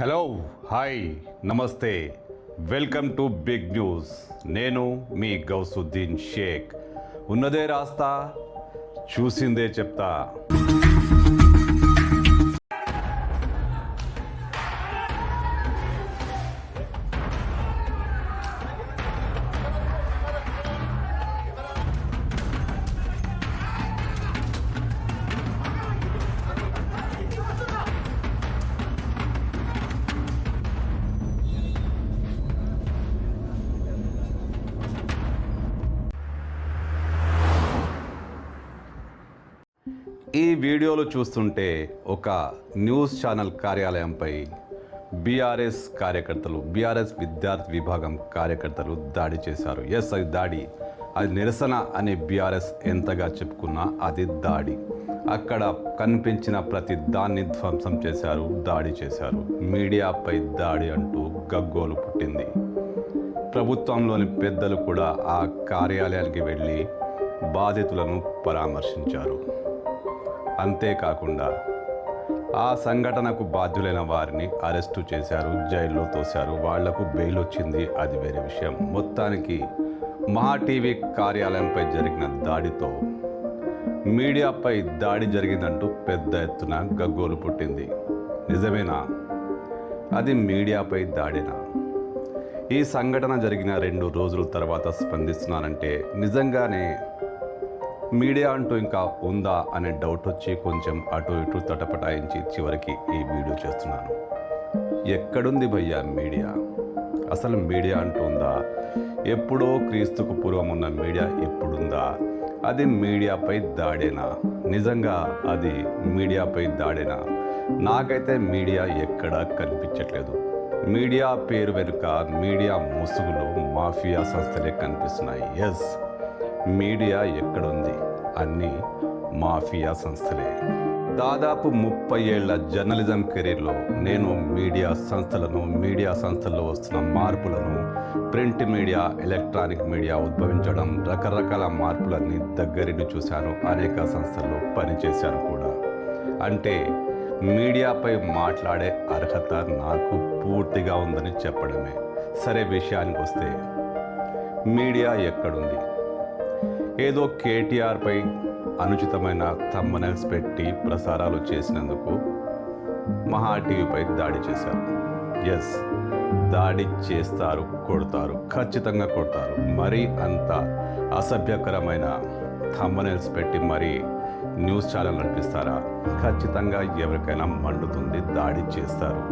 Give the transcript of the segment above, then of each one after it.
Hello hi నమస్తే welcome to big news. నేను మీ గౌసుద్దీన్ షేక్. ఉన్నదే రాస్తా, చూసిందే చెప్తా. ఈ వీడియోలు చూస్తుంటే ఒక న్యూస్ ఛానల్ కార్యాలయంపై బీఆర్ఎస్ కార్యకర్తలు, బీఆర్ఎస్ విద్యార్థి విభాగం కార్యకర్తలు దాడి చేశారు. ఎస్, అది దాడి, అది నిరసన అని బీఆర్ఎస్ ఎంతగా చెప్పుకున్నా అది దాడి. అక్కడ కనిపించిన ప్రతి దాన్ని ధ్వంసం చేశారు, దాడి చేశారు. మీడియాపై దాడి అంటూ గగ్గోలు పుట్టింది. ప్రభుత్వంలోని పెద్దలు కూడా ఆ కార్యాలయానికి వెళ్ళి బాధితులను పరామర్శించారు. అంతేకాకుండా ఆ సంఘటనకు బాధ్యులైన వారిని అరెస్టు చేశారు, జైల్లో తోశారు. వాళ్లకు బెయిల్ వచ్చింది, అది వేరే విషయం. మొత్తానికి మహా టీవీ కార్యాలయంపై జరిగిన దాడితో మీడియాపై దాడి జరిగిందంటూ పెద్ద ఎత్తున గగ్గోలు పుట్టింది. నిజమేనా? అది మీడియాపై దాడినా? ఈ సంఘటన జరిగిన 2 రోజుల తర్వాత స్పందిస్తున్నానంటే నిజంగానే మీడియా అంటూ ఇంకా ఉందా అనే డౌట్ వచ్చి కొంచెం అటు ఇటు తటపటాయించి చివరికి ఈ వీడియో చేస్తున్నాను. ఎక్కడుంది భయ్యా మీడియా? అసలు మీడియా అంటూ ఉందా? ఎప్పుడో క్రీస్తుకు పూర్వం ఉన్న మీడియా ఇప్పుడుందా? అది మీడియాపై దాడేనా? నిజంగా అది మీడియాపై దాడేనా? నాకైతే మీడియా ఎక్కడా కనిపించట్లేదు. మీడియా పేరు వెనుక మీడియా ముసుగులు, మాఫియా సంస్థలే కనిపిస్తున్నాయి. ఎస్, మీడియా ఎక్కడుంది? అన్నీ మాఫియా సంస్థలే. దాదాపు 30 ఏళ్ల జర్నలిజం కెరీర్లో నేను మీడియా సంస్థల్లో వస్తున్న మార్పులను, ప్రింట్ మీడియా, ఎలక్ట్రానిక్ మీడియా ఉద్భవించడం, రకరకాల మార్పులన్నీ దగ్గరిని చూశాను. అనేక సంస్థల్లో పనిచేశాను కూడా. అంటే మీడియాపై మాట్లాడే అర్హత నాకు పూర్తిగా ఉందని చెప్పడమే. సరే, విషయానికి వస్తే మీడియా ఎక్కడుంది? ఏదో కేటీఆర్పై అనుచితమైన థంబ్నెయిల్స్ పెట్టి ప్రసారాలు చేసినందుకు మహా టీవీపై దాడి చేశారు. ఎస్, దాడి చేస్తారు, కొడతారు, ఖచ్చితంగా కొడతారు. మరీ అంత అసభ్యకరమైన థంబ్నెయిల్స్ పెట్టి మరీ న్యూస్ ఛానల్ నడిపిస్తారా? ఖచ్చితంగా ఎవరికైనా మండుతుంది, దాడి చేస్తారు.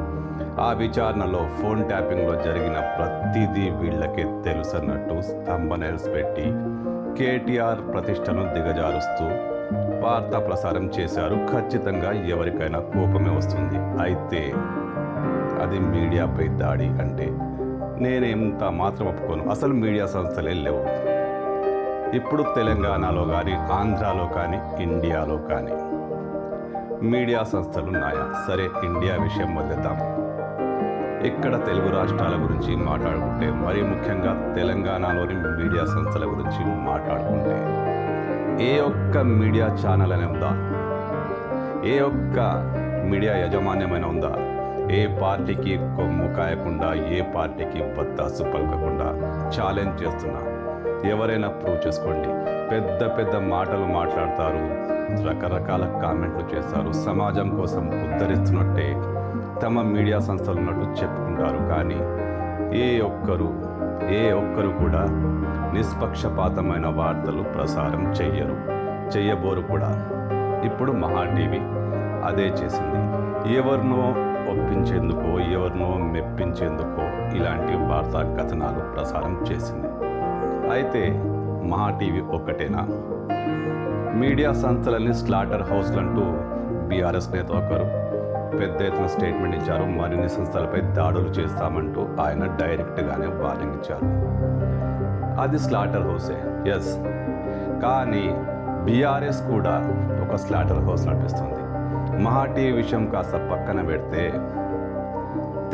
ఆ విచారణలో ఫోన్ ట్యాపింగ్లో జరిగిన ప్రతిదీ వీళ్ళకే తెలుసన్నట్టు థంబ్నెయిల్స్ పెట్టి కేటీఆర్ ప్రతిష్టను దిగజారుస్తూ వార్తా ప్రసారం చేశారు. ఖచ్చితంగా ఎవరికైనా కోపమే వస్తుంది. అయితే అది మీడియాపై దాడి అంటే నేనేంత మాత్రం ఒప్పుకోను. అసలు మీడియా సంస్థలే లేవు. ఇప్పుడు తెలంగాణలో కానీ, ఆంధ్రాలో కానీ, ఇండియాలో కానీ మీడియా సంస్థలు ఉన్నాయా? సరే, ఇండియా విషయం వదిలేద్దాం. ఇక్కడ తెలుగు రాష్ట్రాల గురించి మాట్లాడుకుంటే, మరీ ముఖ్యంగా తెలంగాణలోని మీడియా సంస్థల గురించి మాట్లాడుకుంటే, ఏ ఒక్క మీడియా ఛానల్ అనే ఉందా? ఏ ఒక్క మీడియా యాజమాన్యమైన ఉందా? ఏ పార్టీకి కొమ్ము కాయకుండా, ఏ పార్టీకి బత్తాసు పలకకుండా ఛాలెంజ్ చేస్తున్నా. ఎవరైనా ప్రూవ్ చేసుకోండి. పెద్ద పెద్ద మాటలు మాట్లాడతారు, రకరకాల కామెంట్లు చేస్తారు, సమాజం కోసం ఉద్ధరిస్తున్నట్టే తమ మీడియా సంస్థలు ఉన్నట్టు చెప్పుకుంటారు. కానీ ఏ ఒక్కరు కూడా నిష్పక్షపాతమైన వార్తలు ప్రసారం చెయ్యబోరు కూడా. ఇప్పుడు మహా టీవీ అదే చేసింది. ఎవరినో ఒప్పించేందుకో, ఎవరినో మెప్పించేందుకో ఇలాంటి వార్తా కథనాలు ప్రసారం చేసింది. అయితే మహా టీవీ ఒక్కటేనా? మీడియా సంస్థలని స్లాటర్ హౌస్లు అంటూ బీఆర్ఎస్ నేత ఒకరు పెద్ద ఎత్తున స్టేట్మెంట్ ఇచ్చారు. మరిన్ని సంస్థలపై దాడులు చేస్తామంటూ ఆయన డైరెక్ట్గానే వార్నింగ్ ఇచ్చారు. అది స్లాటర్ హౌసే. ఎస్, కానీ బీఆర్ఎస్ కూడా ఒక స్లాటర్ హౌస్ నడిపిస్తుంది. మహా టీవీ విషయం కాస్త పక్కన పెడితే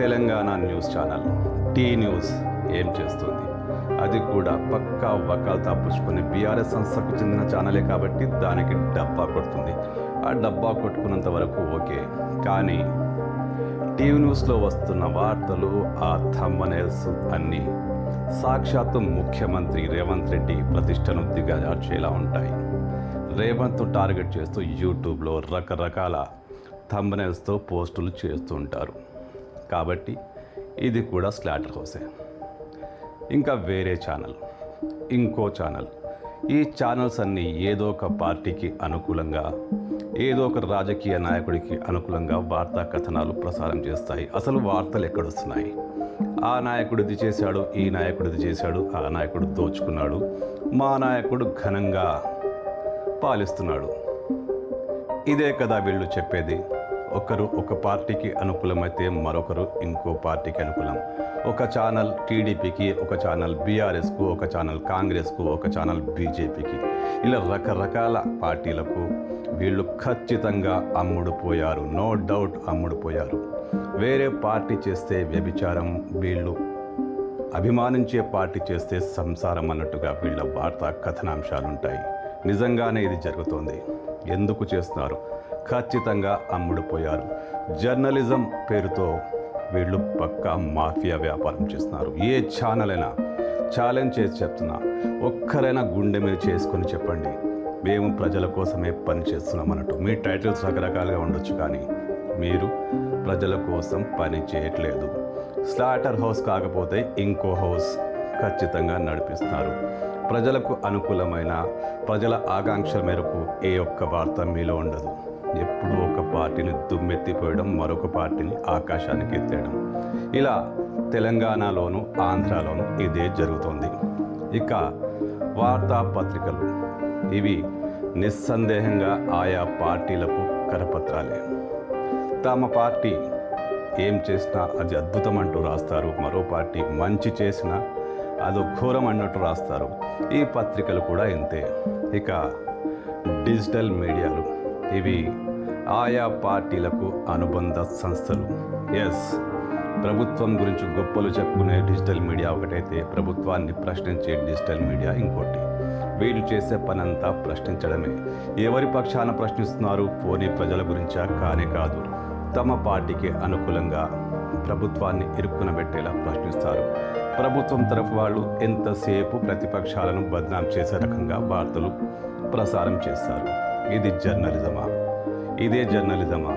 Telangana news channel T news ఏం చేస్తుంది? అది కూడా పక్కా వకాలు తప్పించుకొని బీఆర్ఎస్ సంస్థకు చెందిన ఛానలే కాబట్టి దానికి డబ్బా కొడుతుంది. ఆ డబ్బా కొట్టుకున్నంత వరకు ఓకే. కానీ టీవీ న్యూస్లో వస్తున్న వార్తలు, ఆ థంబ్నెయిల్స్ అన్నీ సాక్షాత్తు ముఖ్యమంత్రి రేవంత్ రెడ్డి ప్రతిష్టను దిగజార్చేలా ఉంటాయి. రేవంత్ టార్గెట్ చేస్తూ యూట్యూబ్లో రకరకాల థంబ్నెయిల్స్తో పోస్టులు చేస్తూ ఉంటారు. కాబట్టి ఇది కూడా స్లాటర్ హౌసే. ఇంకా వేరే ఛానల్, ఇంకో ఛానల్, ఈ ఛానల్స్ అన్నీ ఏదో ఒక పార్టీకి అనుకూలంగా, ఏదో ఒక రాజకీయ నాయకుడికి అనుకూలంగా వార్తా కథనాలు ప్రసారం చేస్తాయి. అసలు వార్తలు ఎక్కడొస్తున్నాయి? ఆ నాయకుడు ఇది చేశాడు, ఈ నాయకుడు ఇది చేశాడు, ఆ నాయకుడు దోచుకున్నాడు, మా నాయకుడు ఘనంగా పాలిస్తున్నాడు. ఇదే కదా వీళ్ళు చెప్పేది. ఒకరు ఒక పార్టీకి అనుకూలమైతే మరొకరు ఇంకో పార్టీకి అనుకూలం. ఒక ఛానల్ టీడీపీకి, ఒక ఛానల్ బీఆర్ఎస్కు, ఒక ఛానల్ కాంగ్రెస్కు, ఒక ఛానల్ బీజేపీకి, ఇలా రకరకాల పార్టీలకు వీళ్ళు ఖచ్చితంగా అమ్ముడుపోయారు. No doubt అమ్ముడుపోయారు. వేరే పార్టీ చేస్తే వ్యభిచారం, వీళ్ళు అభిమానించే పార్టీ చేస్తే సంసారం అన్నట్టుగా వీళ్ళ వార్తా కథనాంశాలుంటాయి. నిజంగానే ఇది జరుగుతోంది. ఎందుకు చేస్తున్నారు? ఖచ్చితంగా అమ్ముడుపోయారు. జర్నలిజం పేరుతో వీళ్ళు పక్కా మాఫియా వ్యాపారం చేస్తున్నారు. ఏ ఛానల్ అయినా ఛాలెంజ్ చేసి చెప్తున్నా, ఒక్కరైనా గుండె మీద చేసుకొని చెప్పండి, మేము ప్రజల కోసమే పని చేస్తున్నాం అన్నట్టు. మీ టైటిల్స్ రకరకాలుగా ఉండొచ్చు, కానీ మీరు ప్రజల కోసం పని చేయట్లేదు. స్లాటర్ హౌస్ కాకపోతే ఇంకో హౌస్ ఖచ్చితంగా నడిపిస్తున్నారు. ప్రజలకు అనుకూలమైన, ప్రజల ఆకాంక్షల మేరకు ఏ ఒక్క వార్త మీలో ఉండదు. ఎప్పుడూ ఒక పార్టీని దుమ్మెత్తిపోయడం, మరొక పార్టీని ఆకాశానికి ఎత్తేయడం. ఇలా తెలంగాణలోను, ఆంధ్రాలోను ఇదే జరుగుతోంది. ఇక వార్తాపత్రికలు, ఇవి నిస్సందేహంగా ఆయా పార్టీలకు కరపత్రాలే. తమ పార్టీ ఏం చేసినా అది అద్భుతం అంటూ రాస్తారు. మరో పార్టీ మంచి చేసినా అదో ఘోరం అన్నట్టు రాస్తారు. ఈ పత్రికలు కూడా ఇంతే. ఇక డిజిటల్ మీడియాలు, ఇవి ఆయా పార్టీలకు అనుబంధ సంస్థలు. ఎస్, ప్రభుత్వం గురించి గొప్పలు చెప్పుకునే డిజిటల్ మీడియా ఒకటైతే, ప్రభుత్వాన్ని ప్రశ్నించే డిజిటల్ మీడియా ఇంకోటి. వీళ్ళు చేసే పనంతా ప్రశ్నించడమే. ఎవరి పక్షాన ప్రశ్నిస్తున్నారు? పోనీ ప్రజల గురించా? కానే కాదు. తమ పార్టీకి అనుకూలంగా ప్రభుత్వాన్ని ఇరుక్కున పెట్టేలా ప్రశ్నిస్తారు. ప్రభుత్వం తరఫు వాళ్ళు ఎంతసేపు ప్రతిపక్షాలను బద్నాం చేసే రకంగా వార్తలు ప్రసారం చేస్తారు. ఇది జర్నలిజమా? ఇదే జర్నలిజమా?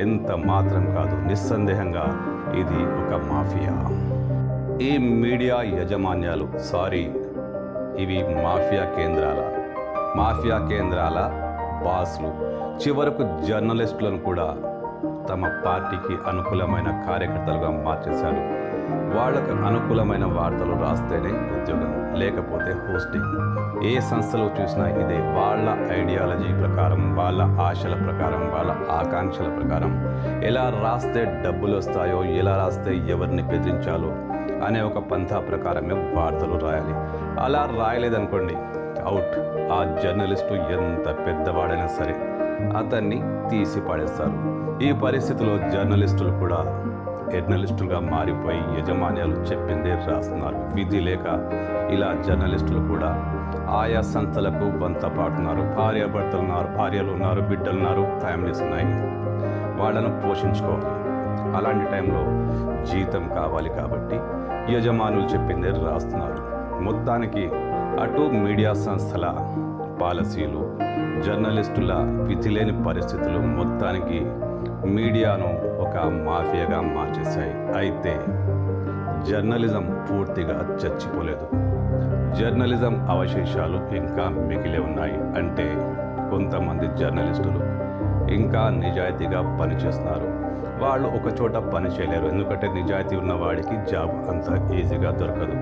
ఎంత మాత్రం కాదు. నిస్సందేహంగా ఇది ఒక మాఫియా. ఈ మీడియా యాజమాన్యాలు, ఇవి మాఫియా కేంద్రాల బాస్లు చివరకు జర్నలిస్టులను కూడా తమ పార్టీకి అనుకూలమైన కార్యకర్తలుగా మార్చేశారు. వాళ్ళకు అనుకూలమైన వార్తలు రాస్తేనే ఉద్యోగం, లేకపోతే హోస్టింగ్. ఏ సంస్థలో చూసినా ఇదే. వాళ్ళ ఐడియాలజీ ప్రకారం, వాళ్ళ ఆశల ప్రకారం, వాళ్ళ ఆకాంక్షల ప్రకారం ఎలా రాస్తే డబ్బులు వస్తాయో, ఎలా రాస్తే ఎవరిని బెదిరించాలో అనే ఒక పంథా ప్రకారమే వార్తలు రాయాలి. అలా రాయలేదనుకోండి, అవుట్. ఆ జర్నలిస్టు ఎంత పెద్దవాడైనా సరే అతన్ని తీసి పడేస్తారు. ఈ పరిస్థితిలో జర్నలిస్టులు కూడా జర్నలిస్టులుగా మారిపోయి యజమాన్యాలు చెప్పిందే రాస్తున్నారు. విధి లేక ఇలా జర్నలిస్టులు కూడా ఆయా సంస్థలకు వంత పాడుతున్నారు. భార్యలు ఉన్నారు, బిడ్డలు ఉన్నారు, ఫ్యామిలీస్ ఉన్నాయి, వాళ్ళను పోషించుకోవాలి. అలాంటి టైంలో జీతం కావాలి కాబట్టి యజమానులు చెప్పిందే రాస్తున్నారు. మొత్తానికి అటు మీడియా సంస్థల పాలసీలు, జర్నలిస్టుల విధిలేని పరిస్థితులు మొత్తానికి మీడియాను ఒక మాఫియాగా మార్చేశాయి. అయితే జర్నలిజం పూర్తిగా చచ్చిపోలేదు. జర్నలిజం అవశేషాలు ఇంకా మిగిలే ఉన్నాయి. అంటే కొంతమంది జర్నలిస్టులు ఇంకా నిజాయితీగా పనిచేస్తున్నారు. వాళ్ళు ఒక చోట పని చేయలేరు, ఎందుకంటే నిజాయితీ ఉన్న వాడికి జాబ్ అంత ఈజీగా దొరకదు.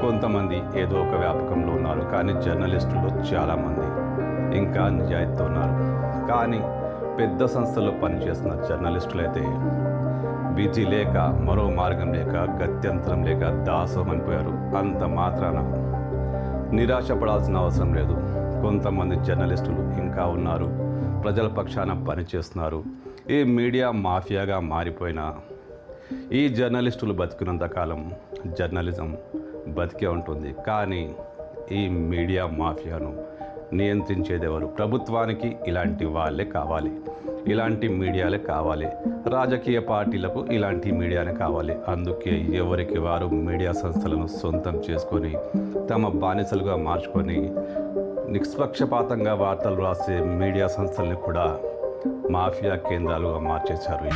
కొంతమంది ఏదో ఒక వ్యాపకంలో ఉన్నారు, కానీ జర్నలిస్టులు చాలామంది ఇంకా నిజాయితీతో ఉన్నారు. కానీ పెద్ద సంస్థల్లో పనిచేస్తున్న జర్నలిస్టులైతే విధి లేక, మరో మార్గం లేక, గత్యంతరం లేక దాసోహం అనిపోయారు. అంత మాత్రాన నిరాశపడాల్సిన అవసరం లేదు. కొంతమంది జర్నలిస్టులు ఇంకా ఉన్నారు, ప్రజల పక్షాన పనిచేస్తున్నారు. ఈ మీడియా మాఫియాగా మారిపోయిన ఈ జర్నలిస్టులు బతికినంతకాలం జర్నలిజం బతికే ఉంటుంది. కానీ ఈ మీడియా మాఫియాను నియంత్రించేదెవరు? ప్రభుత్వానికి ఇలాంటి వాళ్ళే కావాలి. ఇలాంటి మీడియాలే కావాలి. రాజకీయ పార్టీలకు ఇలాంటి మీడియానే కావాలి. అందుకే ఎవరికి వారు మీడియా సంస్థలను సొంతం చేసుకొని తమ బానిసలుగా మార్చుకొని నిష్పక్షపాతంగా వార్తలు రాసే మీడియా సంస్థల్ని కూడా మాఫియా కేంద్రాలుగా మార్చేశారు.